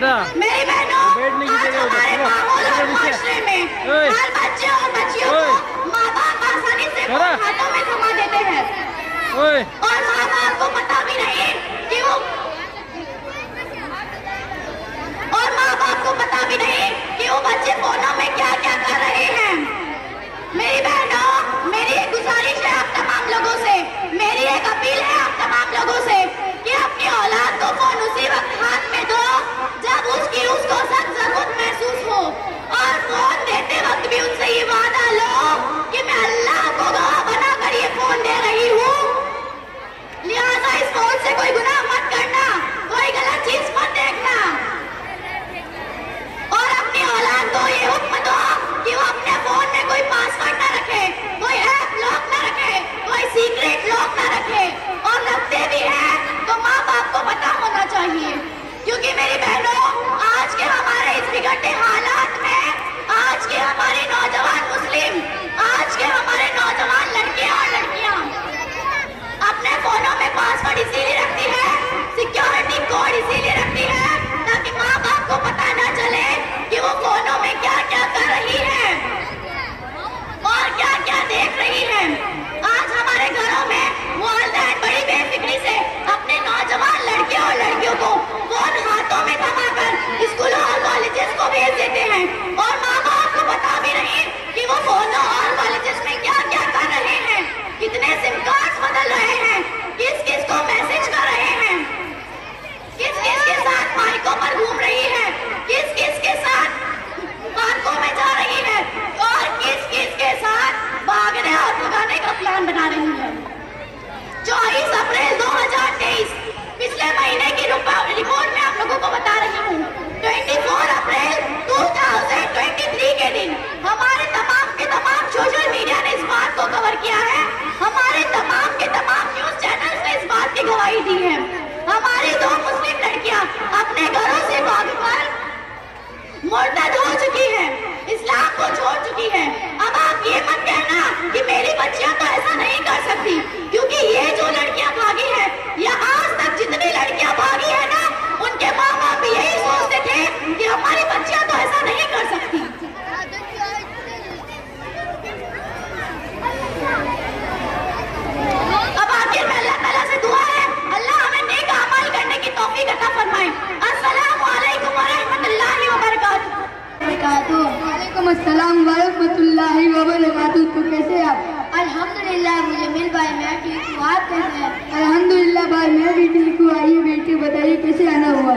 बेटा मेरी बहनों, बैठने की आज जगह हमारे माहौल और माशरे में हर बच्चे और बच्चियों को माँ बाप आसानी से फोन हाथों में थमा देते हैं और माँ बाप को पता भी नहीं कि वो बच्चे फोनों में क्या क्या कर रहे हैं। मेरी बहनों, मेरी एक गुजारिश है आप तमाम लोगों से, मेरी एक अपील है आप तमाम लोगों से कि अपनी औलाद को फोन उसी वक्त हाथ में दो जब उसको सख्त जरूरत महसूस हो, और फोन देते वक्त भी उनसे ये वादा लो कि मैं अल्लाह को गवाह बनाकर ये फोन दे रही हूँ, लिहाजा इस फोन से कोई गुनाह मत करना, कोई गलत चीज मत देखना, और अपनी औलाद को ये हुक्म दो कि वो अपने फोन में कोई पासवर्ड न रखे, कोई ऐप लॉक न रखे, कोई सीक्रेट लॉक न रखे, और रखते भी है तो माँ बाप को पता होना चाहिए। क्योंकि मेरी बहनों, आज के हमारे इस बिगड़ते हालात में आज के हमारे नौजवान मुस्लिम, आज के हमारे नौजवान लड़के और लड़कियां अपने फोनों में पासवर्ड इसीलिए रखती है, सिक्योरिटी कोड इसीलिए रखती है ताकि माँ बाप को पता न चले कि वो फोनों में क्या क्या कर रही है और क्या क्या देख रही है। आज हमारे घरों में वालिदैन बड़ी बेफिक्री से अपने नौजवान लड़के और लड़कियों को फोन हाथों में थमाकर स्कूलों और कॉलेजेस को भेज देते हैं, और माँ बाप को पता भी नहीं कि वो फोनों और कॉलेजेस में क्या क्या कर रहे हैं, कितने सिम कार्ड बदल रहे हैं, किस किस को मैसेज कर रहे हैं, किस किस के साथ माइकों पर घूम रही है, किस किस के साथ पार्कों में जा रही है, और किस किस के साथ भागने और भगाने का प्लान बना रही है। 24 अप्रैल 2023 पिछले महीने की रिपोर्ट में आप लोगों को बता रही हूँ, 24 अप्रैल 2023 के दिन हमारे तमाम के तमाम सोशल मीडिया ने इस बात को कवर किया है, हमारे तमाम के तमाम न्यूज चैनल्स ने इस बात की गवाही दी है। हमारी 2 मुस्लिम लड़कियां अपने घरों से भागकर मुर्तद हो चुकी है, इस्लाम को छोड़ चुकी है। अब आप ये मत कहना कि मेरी बच्चियां तो ऐसा नहीं कर सकती, क्योंकि ये जो लड़कियां भागी है या आज तक जितनी लड़कियां भागी है ना, उनके माँ बाप भी यही सोचते थे कि हमारी बच्चियां तो ऐसा नहीं कर सकती। अब आखिर में अल्लाह ताला से दुआ है, अल्लाह हमें नेक अमल करने की तौफीक अता फरमाए। अस्सलामु अलैकुम व रहमतुल्लाहि व बरकातहू। वालेकुम अस्सलाम व रहमतुल्लाहि व बरकातहू। तो कैसे आप? अल्हम्दुलिल्लाह, मुझे मिल भाई मैं ठीक हूँ, आप कैसे हैं? अल्हम्दुलिल्लाह भाई मैं भी ठीक हूँ। आइए बेटे बताइए कैसे आना हुआ?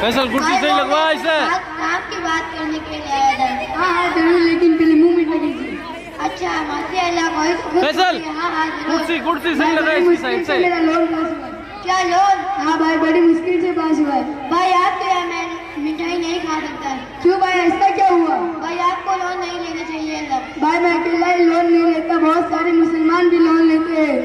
फैसल कुर्सी सही लगवा इसे। काम की बात करने के लिए आया था। हाँ जरूर, लेकिन पहले मुंह में लगेगी। अच्छा माशाअल्लाह, फैसल कुर्सी सही लगा इसकी साइड से। मेरा लोन पास हुआ। क्या लोन? हाँ भाई बड़ी मुश्किल से पास हुआ है। भाई आप तो यार मैं मिठाई नहीं खा सकता। क्यों भाई ऐसा क्या हुआ? भाई आपको लोन नहीं लेना चाहिए था। भाई मैं अकेला ही लोन नहीं लेता, बहुत सारे मुसलमान भी लोन लेते हैं।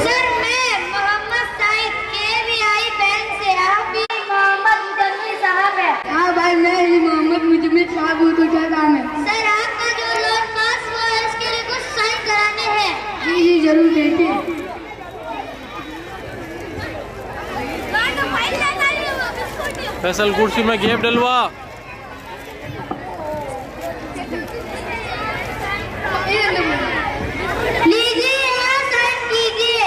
सर मैं मोहम्मद साहिब KVI बैंक से, आप भी मोहम्मद मुजम्मिल साहब है? हाँ भाई मैं ही मोहम्मद मुजम्मिल साहब हूँ। तो क्या काम है? सर आपका जो लोन पास हुआ है उसके लिए कुछ साइन कराने हैं। जी जी जरूर देखिए। फैसल कुर्सी में गैप डलवा। लीजिए यहाँ साइन कीजिए।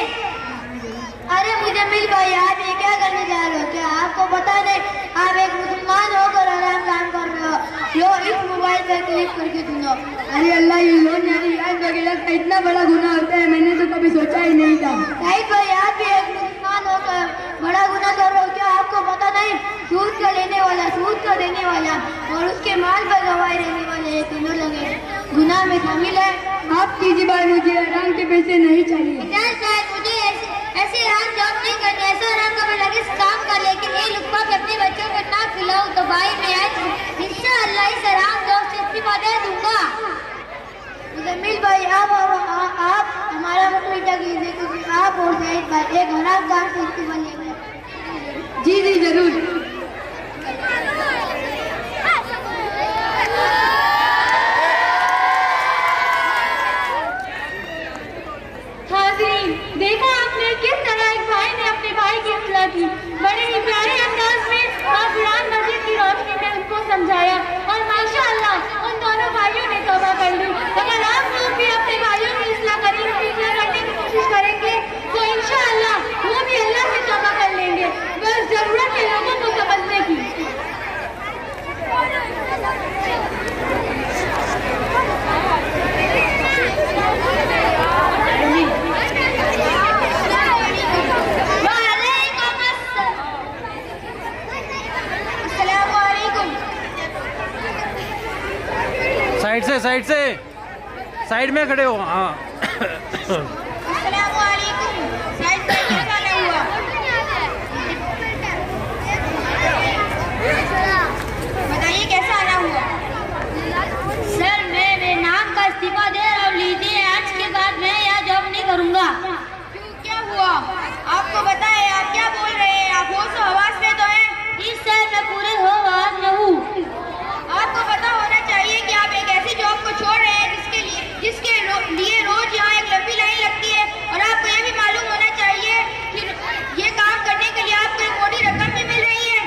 अरे मुजम्मिल भाई आप ये क्या करने जा रहे हो? क्या आपको पता नहीं आप एक मुसलमान होकर आराम काम कर रहे हो? लो इस मोबाइल पर क्लिक करके सुनो। अरे अल्लाह, ये लोन जारी याद वगैरह का इतना बड़ा गुनाह होता है, मैंने तो कभी सोचा ही नहीं था। साहिब भाई आप भी एक मुसलमान होकर बड़ा गुनाह कर रहे हो? क्या आपको पता नहीं सूद का लेने वाला, सूद का देने वाला और उसके माल पर गवाही रहने वाले ये तीनों लगे गुनाह में शामिल है। आप कीजिए भाई, मुझे आराम के पैसे नहीं चाहिए। मुझे ऐसे आराम जॉब नहीं करनी, ऐसा आराम का मैं लगे काम कर, लेकिन ये लुक्का भी अपने बच्चों को ना खिलाऊं तो भाई मैं इंशाअल्लाह इस आराम जॉब से इस्तीफा दे दूंगा। मुजम्मिल भाई आप हमारा मसला कीजिए, क्योंकि आप और साहिब भाई एक हराम काम से इस्तीफा ले गए। जी जी जरूर। हाज़रीन, देखा आपने किस तरह एक भाई ने अपने भाई की इस्लाह की। बड़े ही प्यारे अंदाज में और कुरान मजीद की रोशनी में उनको समझाया और माशाअल्लाह उन दोनों भाइयों ने तौबा कर ली। अगर आप लोग भी अपने भाइयों की इस्लाह करने की कोशिश करेंगे तो इंशाअल्लाह वो भी अल्लाह से तौबा कर लेंगे। बस जरूरत है लोगों को समझने की। साइड से साइड में खड़े हो। हाँ अस्सलामुअलैकुम। साइड से क्या गाना हुआ? बताइए कैसा आना हुआ? सर मैं मेरे नाम का इस्तीफा दे रहा हूँ, लीजिए। आज के बाद मैं यहाँ जॉब नहीं करूँगा। क्यों, क्या हुआ? आपको पता है आप क्या बोल रहे हैं? आप होश हवास में तो हैं? इस सर मैं पूरे हो आवाज में हूँ। आपको पता होना चाहिए कि आप एक ऐसी जॉब को छोड़ रहे हैं जिसके लिए रोज यहाँ एक लंबी लाइन लगती है, और आपको ये भी मालूम होना चाहिए कि ये काम करने के लिए आपको एक मोटी रकम भी मिल रही है।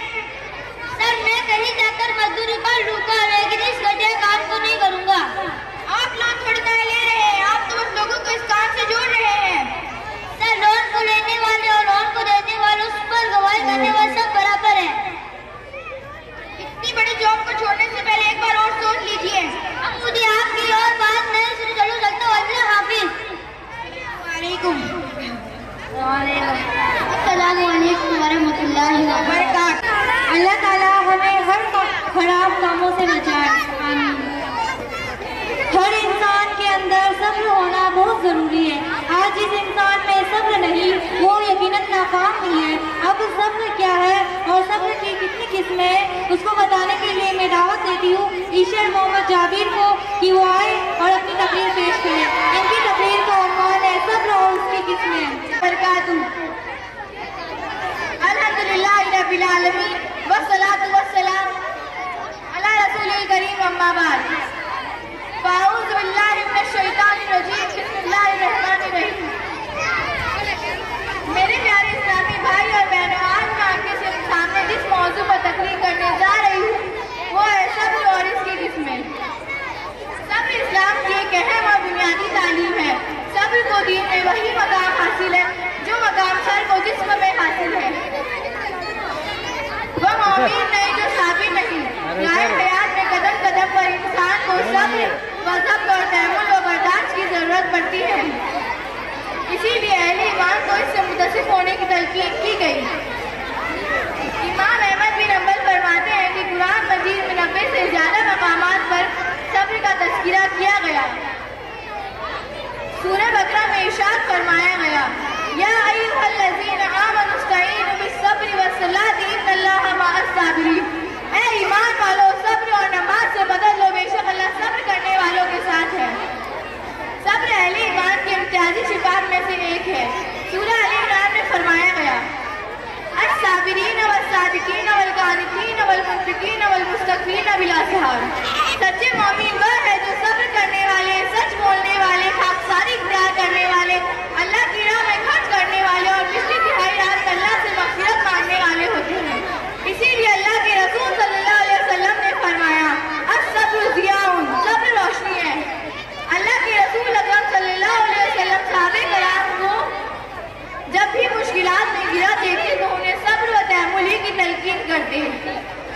सर मैं कहीं जाकर मजदूरी कर लूँगा, लेकिन इस घटिया काम को नहीं करूँगा। आप लोग थोड़ी तरह ले रहे हैं, आप तो उस लोगों को इस काम से जोड़ रहे हैं। सर लोन को लेने वाले और लोन को देने वाले, उस पर गवाही करने वाले सब बराबर है। इतनी बड़ी जॉब को छोड़ने से पहले एक बार और सोच लीजिए। अब मुझे आपकी और बात नहीं सुन चलू सकता। अल्लाह हाफिज। वालेकुम अस्सलामुअलैकुम वरहमतुल्लाहि वबरकातुहू। अल्लाह ताला हमें हर खराब कामों से बचाए, आमीन। हर इंसान के अंदर सब्र होना बहुत जरूरी है। आज जिस इंसान में सब्र नहीं वो यकीनन नाकाम ही है। अब सब्र क्या है और सब्र की कितनी किस्में हैं उसको बताने के लिए मैं दावत देती हूँ ईशर मोहम्मद जाबिर को कि वो आए और अपनी तकरीर पेश करें। इनकी तकरीर का उन्वान है सब्र और उसकी किस्में। बरकातुहू। अल्हम्दुलिल्लाहि रब्बिल आलमीन वस्सलातु वस्सलाम अला रसूलिल करीम, अम्मा बाद। फ़ाऊज़ु बिल्लाहि मिनश शैतानिर रजीम, बिस्मिल्लाहिर रहमानिर रहीम। मेरे प्यारे इस्लामी भाई और बहनों, आज मैं आपके सामने जिस मौजू पर तकरीर करने जा रही हूँ वो है सब्र और इसकी किस्में। सब्र इस्लाम की एक अहम और बुनियादी तालीम है। सब्र को दीन में वही मकाम हासिल है जो मकाम सर को जिस्म में हासिल है। वह मौमीन नहीं जो साबिर नहीं। राह हयात में कदम कदम पर इंसान को सब्र व ज़ब्त और तहम्मुल व बर्दाश्त की जरूरत पड़ती है। इसीलिए अहले ईमान को इससे मुतसिफ होने की तलकीन की गई। इमाम अहमद बिन हंबल फरमाते हैं कि कुरान मजीद में 90 से ज्यादा मकामात पर सब्र का तज़किरा किया गया। सूरह बकरा में इरशाद फरमाया गया, या अय्युहल्लज़ीना आमनू इस्तईनु बिस्सब्रि वस्सलाति इन्नल्लाहा मअस-साबिरीन। ऐ ईमान वालों, सब्र और नमाज से बदल लो, बेशक अल्लाह सब्र करने वालों के साथ है। सब्र अहले ईमान के इम्तियाजी सिफात में से एक है। सूरह अल इमरान में फरमाया गया, अस-साबिरीन वस-सादिकीन वल-कानितीन वल-मुनफिकीन वल-मुस्तगफिरीन बिल-असहार। सच्चे मौमीन वह है जो सब्र करने वाले, सच बोलने वाले, खाकसारी इख्तियार करने वाले, अल्लाह की राह में खर्च करने वाले और पिछली तिहाई रात अल्लाह से मग़फ़िरत मांगने वाले होते हैं। इसीलिए अल्लाह के रसूल सल्लल्लाहु अलैहि वसल्लम ने फरमाया, अस-सब्रु ज़ियाउन, सब्र रोशनी है। अल्लाह के रसूल अकरम सल्लल्लाहु अलैहि वसल्लम सहाबे कराम को जब भी मुश्किलात में गिरा देते तो उन्हें सब्र व तहम्मुल की तलकीन करते हैं।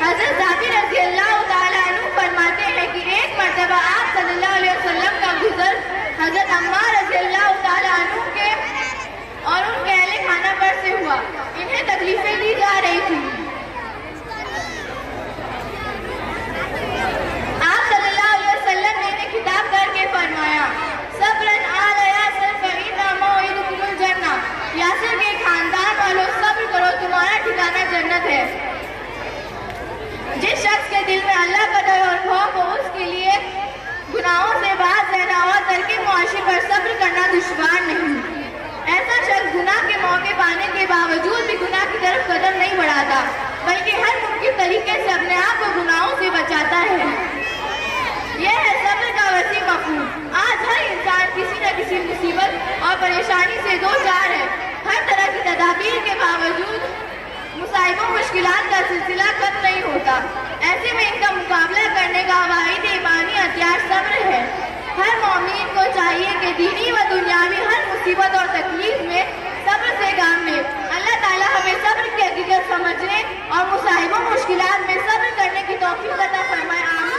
हज़रत जाबिर रज़ियल्लाहु ताला अन्हु फरमाते हैं कि एक मर्तबा आप सल्लल्लाहु अलैहि वसल्लम का गुज़र हज़रत अम्मार रज़ियल्लाहु ताला अन्हु के और उनके अहले खाना पर से हुआ। इन्हें तकलीफें दी जा रही थी। आप सल्लल्लाहु अलैहि वसल्लम ने इन्हें खिताब करके फरमाया, सब्रन आला यासिर फ़इन्ना मौइदुकुमुल जन्नह। यासिर के खानदान वालों, सब्र करो, तुम्हारा ठिकाना जन्नत है। जिस शख्स के दिल में अल्लाह का डर और खौफ हो उसके लिए गुनाहों से बाज रहना और तर्क मुआशी पर सब्र करना दुश्वार नहीं। ऐसा शख्स गुनाह के मौके पाने के बावजूद भी गुनाह की तरफ कदम नहीं बढ़ाता, बल्कि हर मुमकिन तरीके से अपने आप को गुनाहों से बचाता है। यह है सब्र का वसीम मफहूम। आज हर इंसान किसी न किसी मुसीबत और परेशानी से दो चार है। हर तरह की तदाबीर के बावजूद मुसाइबों मुश्किलात का सिलसिला खत्म नहीं होता। ऐसे में इनका मुकाबला करने का वाहिद ईमानी हथियार सब्र है। हर मौमीन को चाहिए कि दीनी व दुनियावी हर मुसीबत और तकलीफ में सब्र से काम ले। अल्लाह ताला हमें सब्र की हकीकत समझने और मुसाइबों मुश्किलात में सब्र करने की तौफीक अता फरमाए।